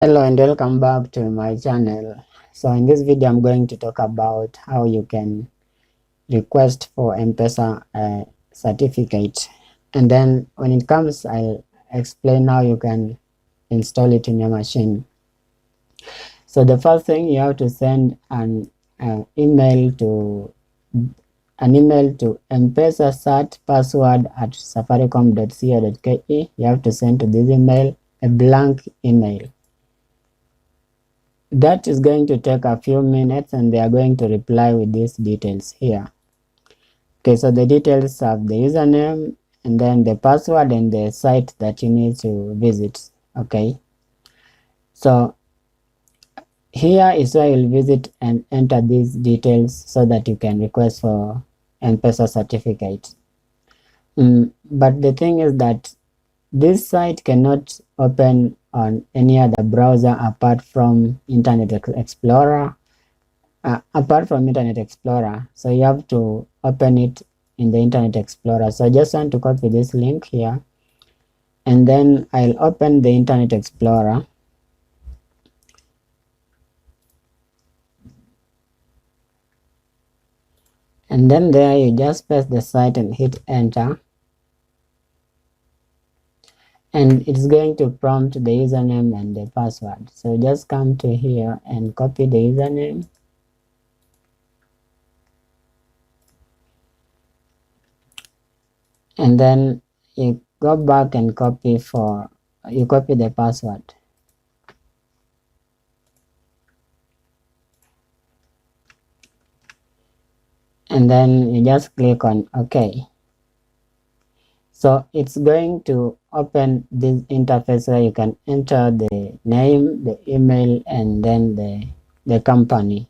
Hello and welcome back to my channel. So in this video I'm going to talk about how you can request for M-PESA certificate, and then when it comes I'll explain how you can install it in your machine. So the first thing, you have to send an email to M-PESA cert password@safaricom.co.ke. You have to send to this email a blank email. That is going to take a few minutes and they are going to reply with these details here. Okay, so the details of the username and then the password and the site that you need to visit. Okay, so here is where you'll visit and enter these details so that you can request for M-PESA certificate. But the thing is that this site cannot open on any other browser apart from Internet Explorer. So you have to open it in the Internet Explorer. So I just want to copy this link here, and then I'll open the Internet Explorer. And then there you just press the site and hit enter. And it's going to prompt the username and the password. So just come to here and copy the username. And then you go back and copy the password. And then you just click on OK. So it's going to open this interface where you can enter the name, the email, and then the company.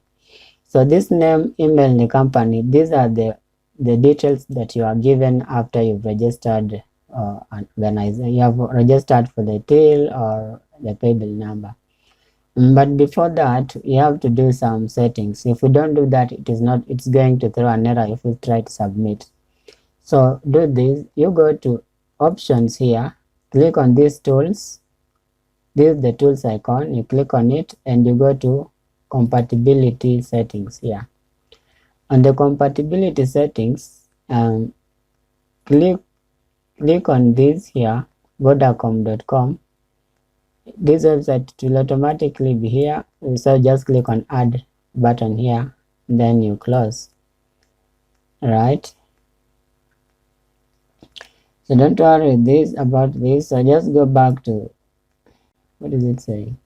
So this name, email, and the company, these are the details that you are given after you've registered you have registered for the till or the paybill number. But before that, you have to do some settings. If you don't do that, it's going to throw an error if you try to submit. So do this, you go to options here, click on these tools. This is the tools icon, you click on it and you go to compatibility settings here. On the compatibility settings, click on this here, vodacom.com. This website will automatically be here, so just click on add button here, then you close. Alright, so don't worry about this. So just go back to, what is it saying?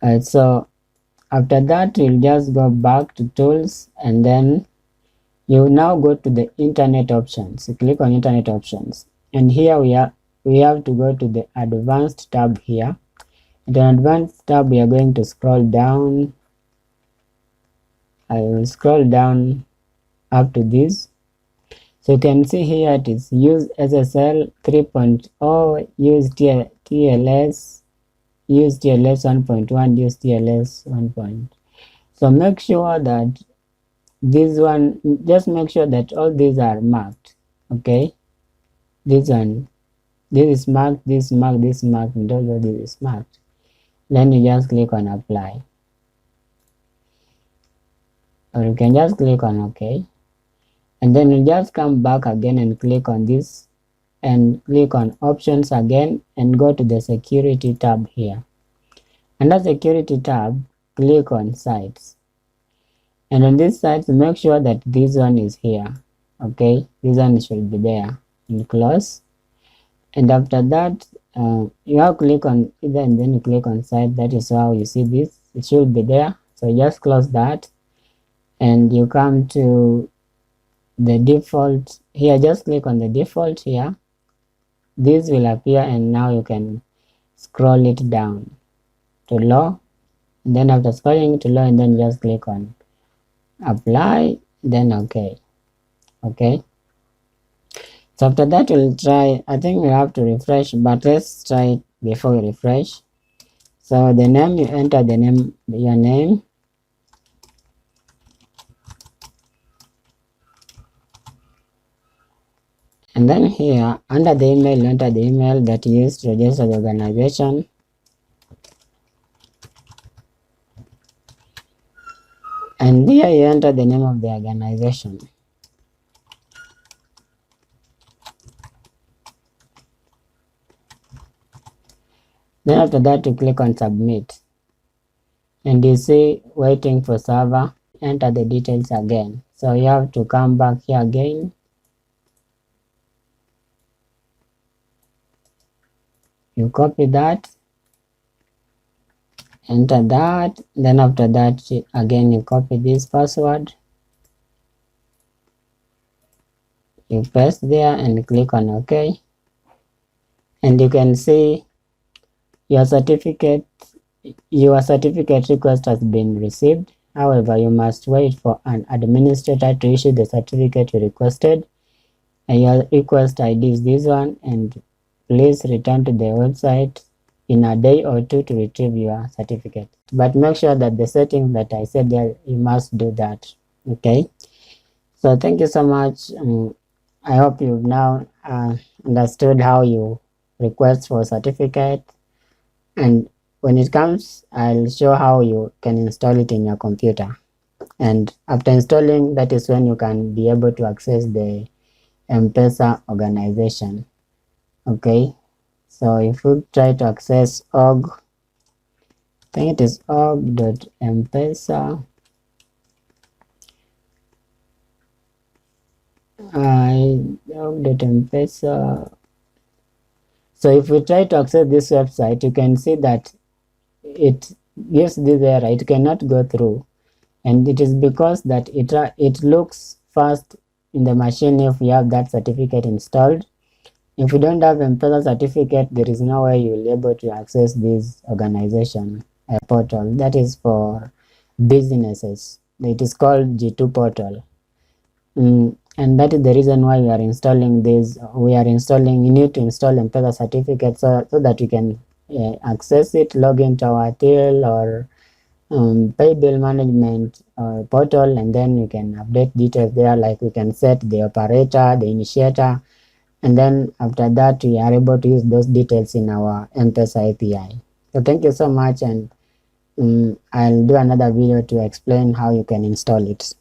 Alright, so after that you'll just go back to tools and then you now go to the internet options. You click on internet options, and here we have to go to the advanced tab here. In the advanced tab we are going to scroll down. I will scroll down up to this. So you can see here it is use SSL 3.0, use TLS, use TLS 1.1, use TLS 1. So make sure that this one, just make sure that all these are marked. Okay, this is marked, this marked, this marked, and all of this is marked. Then you just click on apply, or you can just click on OK, and then you just come back again and click on this and click on options again and go to the security tab here. Under security tab, click on sites. And on this side, make sure that this one is here. Okay, this one should be there, and close. And after that, you have to click on either and then you click on site. That is how you see this. It should be there. So just close that, and you come to the default here. Just click on the default here. This will appear, and now you can scroll it down to low. And then after scrolling to low, and then just click on apply, then OK. So after that we'll try, I think we have to refresh, but let's try it before we refresh. So the name, you enter your name, And then here under the email, enter the email that you used to register the organization. And here you enter the name of the organization. Then after that, you click on submit. And you see waiting for server, enter the details again. So you have to come back here again. You copy that, enter that, then after that again you copy this password, you paste there and click on OK. And you can see your certificate request has been received. However, you must wait for an administrator to issue the certificate you requested. And your request ID is this one, and please return to the website in a day or two to retrieve your certificate. But make sure that the setting that I said there, you must do that. Okay. So thank you so much. I hope you've now understood how you request for a certificate. And when it comes, I'll show how you can install it in your computer. And after installing, that is when you can be able to access the M-PESA organization. Okay, so if we try to access org, I think it is org.mpesa. Org.mpesa. So if we try to access this website, you can see that it gives this error. It cannot go through, and it is because that it looks fast in the machine if you have that certificate installed. If you don't have M-PESA certificate, there is no way you will be able to access this organization portal. That is for businesses. It is called G2 portal. And that is the reason why we are installing this. You need to install M-PESA certificate so that you can access it, log into our till or pay bill management portal, and then you can update details there, like we can set the operator, the initiator, and then after that we are able to use those details in our M-PESA API. So thank you so much, and I'll do another video to explain how you can install it.